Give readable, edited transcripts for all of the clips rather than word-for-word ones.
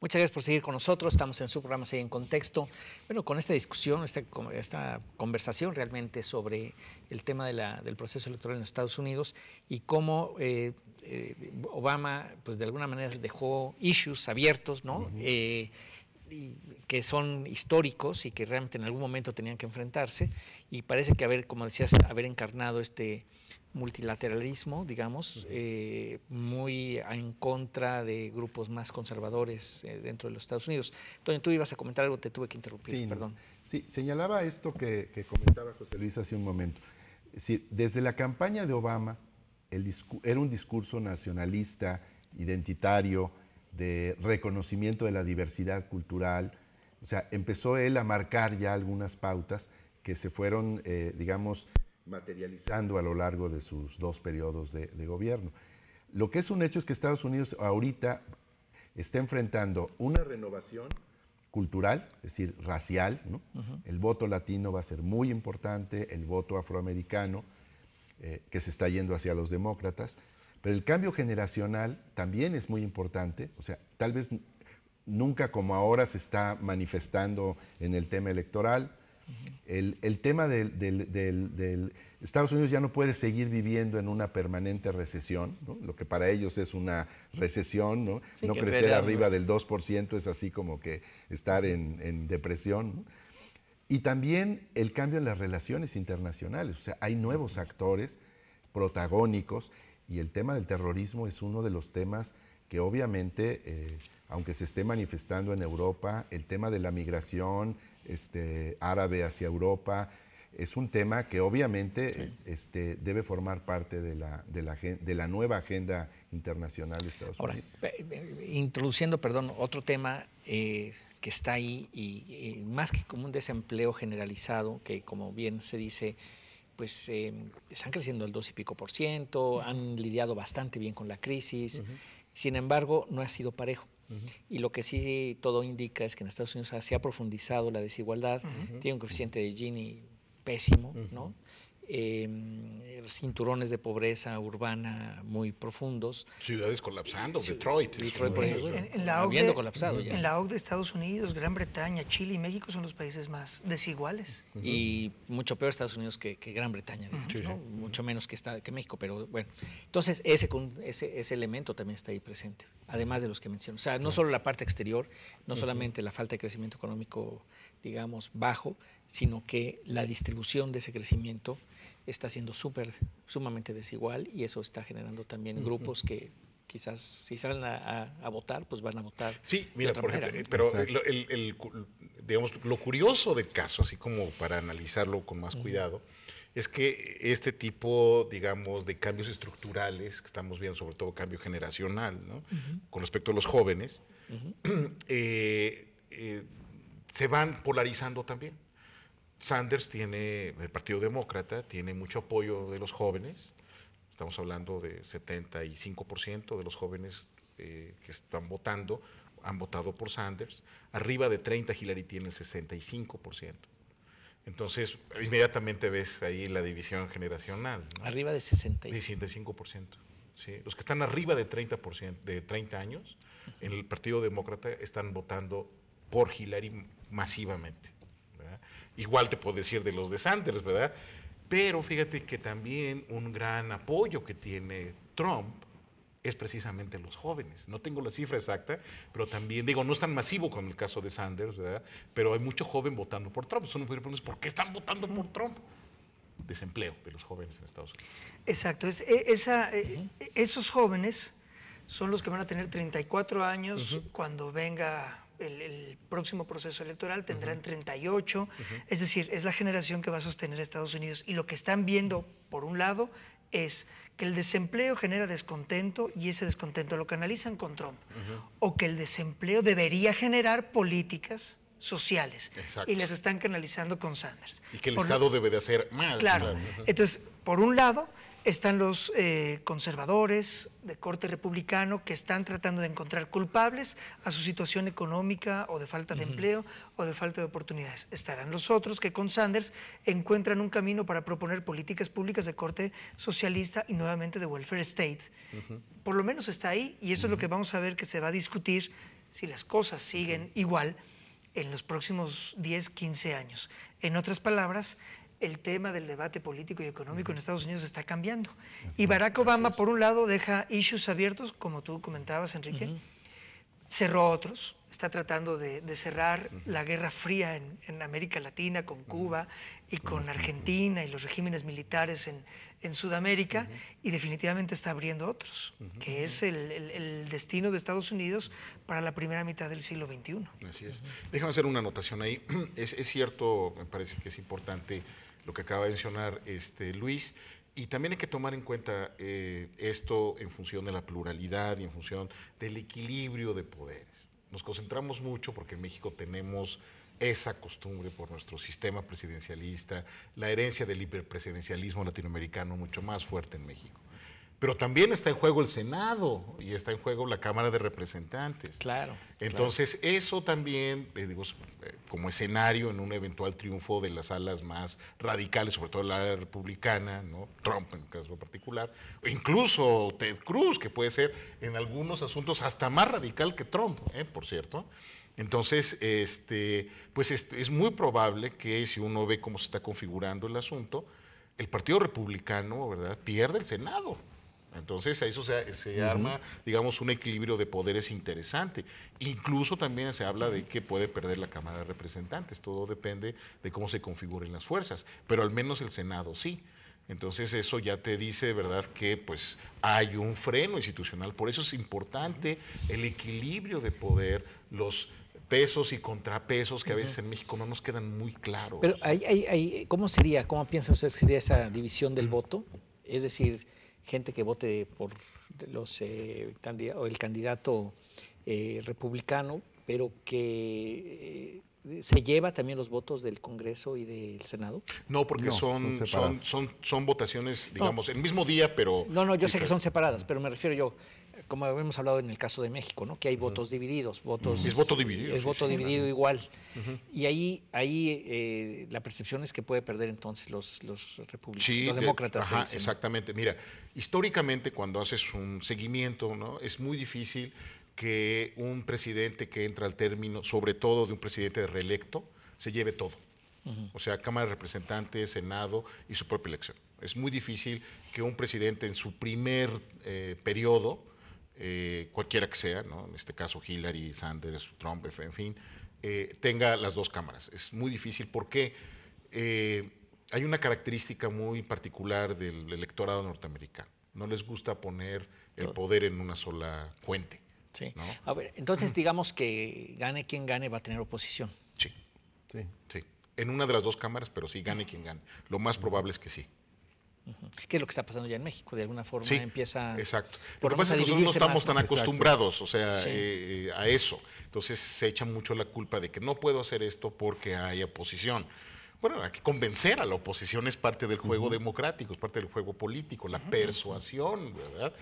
Muchas gracias por seguir con nosotros. Estamos en su programa Seguir en Contexto. Bueno, con esta discusión, esta conversación realmente sobre el tema del proceso electoral en los Estados Unidos y cómo Obama, pues de alguna manera dejó issues abiertos, ¿no? Que son históricos y que realmente en algún momento tenían que enfrentarse, y parece que como decías, haber encarnado este multilateralismo, digamos, muy en contra de grupos más conservadores dentro de los Estados Unidos. Entonces, tú ibas a comentar algo, te tuve que interrumpir, Sí, perdón. Sí, señalaba esto que comentaba José Luis hace un momento. Es decir, desde la campaña de Obama, era un discurso nacionalista, identitario, de reconocimiento de la diversidad cultural. O sea, empezó él a marcar ya algunas pautas que se fueron, digamos, materializando a lo largo de sus dos periodos de gobierno. Lo que es un hecho es que Estados Unidos ahorita está enfrentando una renovación cultural, es decir, racial, ¿no? El voto latino va a ser muy importante, el voto afroamericano, que se está yendo hacia los demócratas, pero el cambio generacional también es muy importante, o sea, tal vez nunca como ahora se está manifestando en el tema electoral. El tema del Estados Unidos ya no puede seguir viviendo en una permanente recesión, ¿no? Lo que para ellos es una recesión, ¿no? Sí, No crecer arriba del 2% es así como que estar en depresión, ¿no? Y también el cambio en las relaciones internacionales, o sea, hay nuevos actores protagónicos y el tema del terrorismo es uno de los temas que obviamente, aunque se esté manifestando en Europa, el tema de la migración árabe hacia Europa es un tema que obviamente debe formar parte de la nueva agenda internacional de Estados Unidos. Ahora, introduciendo, otro tema que está ahí y más que como un desempleo generalizado, que como bien se dice, pues están creciendo el 2 y pico por ciento, han lidiado bastante bien con la crisis, sin embargo no ha sido parejo. Y lo que sí todo indica es que en Estados Unidos se ha profundizado la desigualdad, tiene un coeficiente de Gini pésimo, ¿no? Cinturones de pobreza urbana muy profundos. Ciudades colapsando, Detroit. Por ejemplo, habiendo colapsado ya. En la OCDE, Estados Unidos, Gran Bretaña, Chile y México son los países más desiguales. Y mucho peor Estados Unidos que Gran Bretaña, digamos, ¿no? Mucho menos que México, pero bueno. Entonces, ese elemento también está ahí presente, además de los que menciono. O sea, no solo la parte exterior, no solamente la falta de crecimiento económico, digamos, bajo, sino que la distribución de ese crecimiento está siendo sumamente desigual, y eso está generando también grupos que quizás si salen a votar, pues van a votar. Sí, mira, de otra manera, ¿no? pero digamos, lo curioso del caso, así como para analizarlo con más cuidado, es que este tipo, digamos, de cambios estructurales que estamos viendo, sobre todo cambio generacional, ¿no? Con respecto a los jóvenes, se van polarizando también. Sanders el Partido Demócrata tiene mucho apoyo de los jóvenes, estamos hablando de 75% de los jóvenes que están votando, han votado por Sanders, arriba de 30 Hillary tiene el 65%. Entonces, inmediatamente ves ahí la división generacional, ¿no? Arriba de 65%. ¿Sí? Los que están arriba de 30%, de 30 años, en el Partido Demócrata están votando por Hillary masivamente, ¿verdad? Igual te puedo decir de los de Sanders, ¿verdad? Pero fíjate que también un gran apoyo que tiene Trump es precisamente los jóvenes. No tengo la cifra exacta, pero también, no es tan masivo como el caso de Sanders, ¿verdad? Pero hay mucho joven votando por Trump. Eso no puede preguntarse, ¿por qué están votando por Trump? Desempleo de los jóvenes en Estados Unidos. Exacto. Esos jóvenes son los que van a tener 34 años cuando venga el próximo proceso electoral, tendrán 38, es decir, es la generación que va a sostener a Estados Unidos, y lo que están viendo, por un lado, es que el desempleo genera descontento, y ese descontento lo canalizan con Trump, o que el desempleo debería generar políticas sociales. Exacto. Y las están canalizando con Sanders. Y que el Estado debe de hacer más. Claro. Entonces, por un lado, están los conservadores de corte republicano que están tratando de encontrar culpables a su situación económica o de falta de empleo o de falta de oportunidades. Estarán los otros que con Sanders encuentran un camino para proponer políticas públicas de corte socialista y nuevamente de welfare state. Por lo menos está ahí, y eso es lo que vamos a ver que se va a discutir si las cosas siguen igual en los próximos 10, 15 años. En otras palabras, el tema del debate político y económico en Estados Unidos está cambiando. Y Barack Obama, por un lado, deja issues abiertos, como tú comentabas, Enrique, cerró otros, está tratando de cerrar la Guerra Fría en América Latina, con Cuba y con Argentina y los regímenes militares en Sudamérica, y definitivamente está abriendo otros, que es el destino de Estados Unidos para la primera mitad del siglo XXI. Así es. Déjame hacer una anotación ahí. Es cierto, me parece que es importante lo que acaba de mencionar Luis, y también hay que tomar en cuenta esto en función de la pluralidad y en función del equilibrio de poderes. Nos concentramos mucho porque en México tenemos esa costumbre por nuestro sistema presidencialista, la herencia del hiperpresidencialismo latinoamericano mucho más fuerte en México. Pero también está en juego el Senado y está en juego la Cámara de Representantes. Claro. Entonces, eso también, como escenario en un eventual triunfo de las alas más radicales, sobre todo la ala republicana, ¿no? Trump en el caso particular, o incluso Ted Cruz, que puede ser en algunos asuntos hasta más radical que Trump, por cierto. Entonces, pues es muy probable que si uno ve cómo se está configurando el asunto, el Partido Republicano, ¿verdad?, pierde el Senado. Entonces, a eso se arma, digamos, un equilibrio de poderes interesante. Incluso también se habla de que puede perder la Cámara de Representantes. Todo depende de cómo se configuren las fuerzas, pero al menos el Senado sí. Entonces, eso ya te dice, ¿verdad?, que pues hay un freno institucional. Por eso es importante el equilibrio de poder, los pesos y contrapesos que a veces en México no nos quedan muy claros. Pero ¿cómo sería, cómo piensa usted que sería esa división del voto? Es decir, gente que vote por el candidato republicano, pero que se lleva también los votos del Congreso y del Senado. No, porque son votaciones, digamos, el mismo día, pero... No, yo sé que son separadas, pero me refiero yo, como hemos hablado en el caso de México, ¿no?, que hay votos divididos. Es voto dividido. Es voto dividido igual. Y ahí la percepción es que puede perder entonces los republicanos, los demócratas. Exactamente. Mira, históricamente cuando haces un seguimiento, ¿no?, es muy difícil que un presidente que entra al término, sobre todo de un presidente reelecto, se lleve todo. O sea, Cámara de Representantes, Senado y su propia elección. Es muy difícil que un presidente en su primer periodo, cualquiera que sea, ¿no?, en este caso Hillary, Sanders, Trump, en fin, tenga las dos cámaras. Es muy difícil porque hay una característica muy particular del electorado norteamericano. No les gusta poner el poder en una sola fuente. Sí. ¿No? A ver, entonces digamos que gane quien gane va a tener oposición. Sí. En una de las dos cámaras, pero sí, gane quien gane. Lo más probable es que sí. ¿Qué es lo que está pasando ya en México? De alguna forma empieza... Exacto. Lo que pasa es que nosotros no estamos tan acostumbrados, o sea, a eso. Entonces se echa mucho la culpa de que no puedo hacer esto porque hay oposición. Bueno, hay que convencer a la oposición, es parte del juego democrático, es parte del juego político, la persuasión, ¿verdad?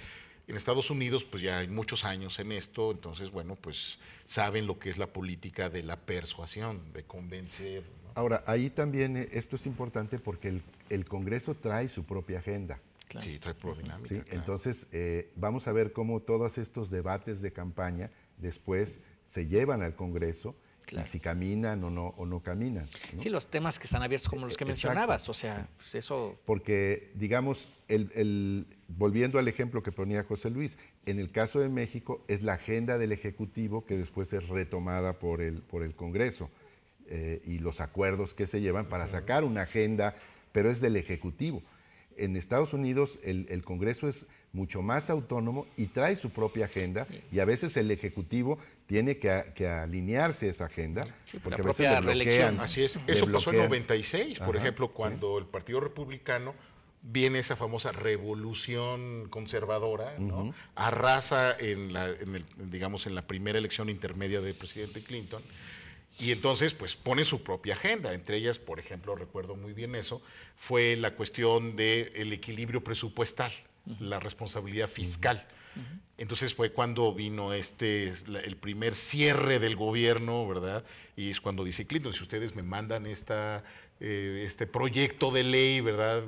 En Estados Unidos, pues ya hay muchos años en esto, entonces, bueno, pues saben lo que es la política de la persuasión, de convencer, ¿no? Ahora, ahí también esto es importante porque el Congreso trae su propia agenda. Claro. Sí, trae prodinámica. ¿Sí? Claro. Entonces, vamos a ver cómo todos estos debates de campaña después se llevan al Congreso. Claro. Y si caminan o no caminan, ¿no? Sí, los temas que están abiertos como los que mencionabas, o sea, pues eso... Porque, digamos, volviendo al ejemplo que ponía José Luis, en el caso de México es la agenda del Ejecutivo que después es retomada por el Congreso y los acuerdos que se llevan para sacar una agenda, pero es del Ejecutivo. En Estados Unidos el Congreso es mucho más autónomo y trae su propia agenda y a veces el Ejecutivo tiene que alinearse a esa agenda. Sí, porque la a veces propia le reelección. bloquean. Así es. Eso pasó en 96, por ejemplo, cuando el Partido Republicano viene esa famosa revolución conservadora, ¿no? Arrasa en la primera elección intermedia del presidente Clinton. Y entonces, pues, pone su propia agenda. Entre ellas, por ejemplo, recuerdo muy bien eso, fue la cuestión del equilibrio presupuestal, la responsabilidad fiscal. Entonces fue cuando vino el primer cierre del gobierno, ¿verdad? Y es cuando dice Clinton, si ustedes me mandan este proyecto de ley, ¿verdad?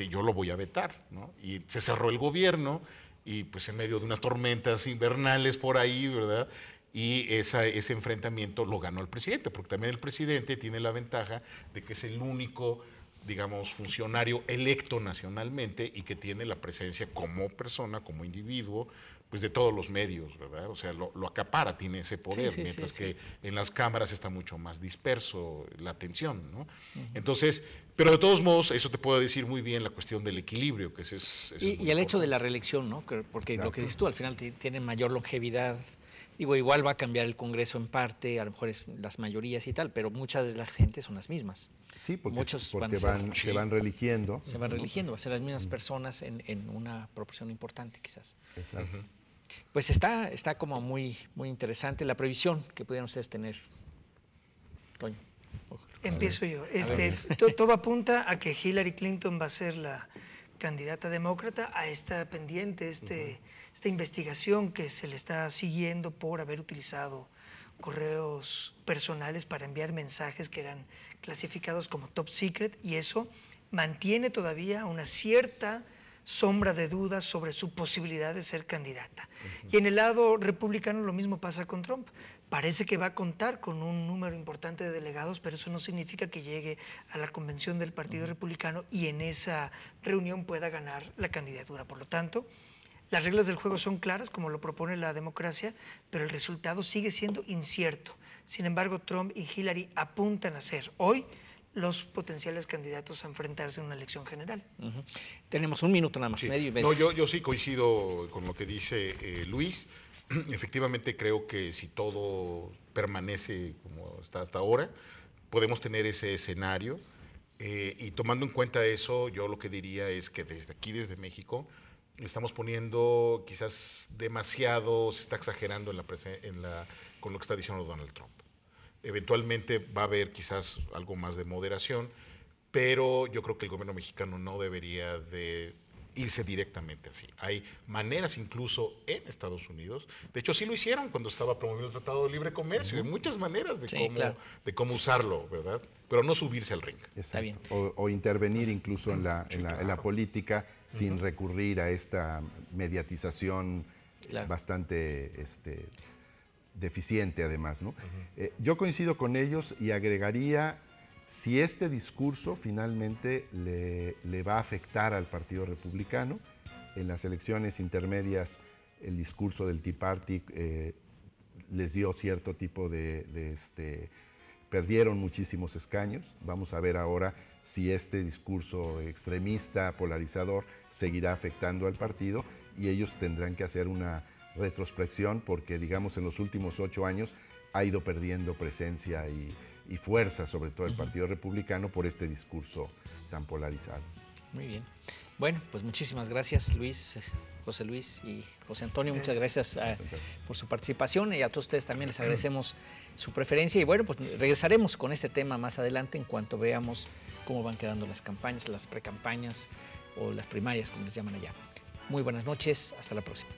Yo lo voy a vetar, ¿no? Y se cerró el gobierno y pues en medio de unas tormentas invernales por ahí, ¿verdad? y ese enfrentamiento lo ganó el presidente, porque también el presidente tiene la ventaja de que es el único, digamos, funcionario electo nacionalmente y que tiene la presencia como persona, como individuo, pues de todos los medios, ¿verdad? O sea, lo acapara, tiene ese poder, mientras que en las cámaras está mucho más disperso la atención, ¿no? Entonces, pero de todos modos, eso te puedo decir muy bien la cuestión del equilibrio, que es y el hecho de la reelección, ¿no? Porque lo que dices tú, al final tiene mayor longevidad. Digo, igual va a cambiar el Congreso en parte, a lo mejor es las mayorías y tal, pero muchas de la gente son las mismas. Sí, porque, Muchos se van reeligiendo. Se van reeligiendo, va a ser las mismas personas en una proporción importante quizás. Exacto. Pues está como muy, muy interesante la previsión que pudieran ustedes tener. Toño. Empiezo yo. Todo apunta a que Hillary Clinton va a ser la candidata demócrata. A esta pendiente, esta investigación que se le está siguiendo por haber utilizado correos personales para enviar mensajes que eran clasificados como top secret, y eso mantiene todavía una cierta sombra de dudas sobre su posibilidad de ser candidata. Y en el lado republicano lo mismo pasa con Trump. Parece que va a contar con un número importante de delegados, pero eso no significa que llegue a la convención del Partido Republicano y en esa reunión pueda ganar la candidatura. Por lo tanto, las reglas del juego son claras, como lo propone la democracia, pero el resultado sigue siendo incierto. Sin embargo, Trump y Hillary apuntan a ser hoy los potenciales candidatos a enfrentarse en una elección general. Tenemos un minuto nada más, Sí. medio y medio. No, yo sí coincido con lo que dice Luis. Efectivamente creo que si todo permanece como está hasta ahora, podemos tener ese escenario. Y tomando en cuenta eso, yo lo que diría es que desde aquí, desde México, le estamos poniendo quizás demasiado, se está exagerando con lo que está diciendo Donald Trump. Eventualmente va a haber quizás algo más de moderación, pero yo creo que el gobierno mexicano no debería de irse directamente así. Hay maneras incluso en Estados Unidos, de hecho sí lo hicieron cuando estaba promoviendo el Tratado de Libre Comercio, hay muchas maneras de cómo usarlo, ¿verdad? Pero no subirse al ring. Está bien. O intervenir incluso en la política sin recurrir a esta mediatización bastante deficiente además, ¿no? Yo coincido con ellos y agregaría, si este discurso finalmente le va a afectar al Partido Republicano, en las elecciones intermedias el discurso del Tea Party les dio cierto tipo perdieron muchísimos escaños. Vamos a ver ahora si este discurso extremista, polarizador, seguirá afectando al partido y ellos tendrán que hacer una retrospección porque, digamos, en los últimos 8 años ha ido perdiendo presencia y fuerza, sobre todo el Partido Republicano, por este discurso tan polarizado. Muy bien. Bueno, pues muchísimas gracias, Luis, José Luis y José Antonio. Muchas gracias por su participación y a todos ustedes también les agradecemos su preferencia. Y bueno, pues regresaremos con este tema más adelante en cuanto veamos cómo van quedando las campañas, las precampañas o las primarias, como les llaman allá. Muy buenas noches, hasta la próxima.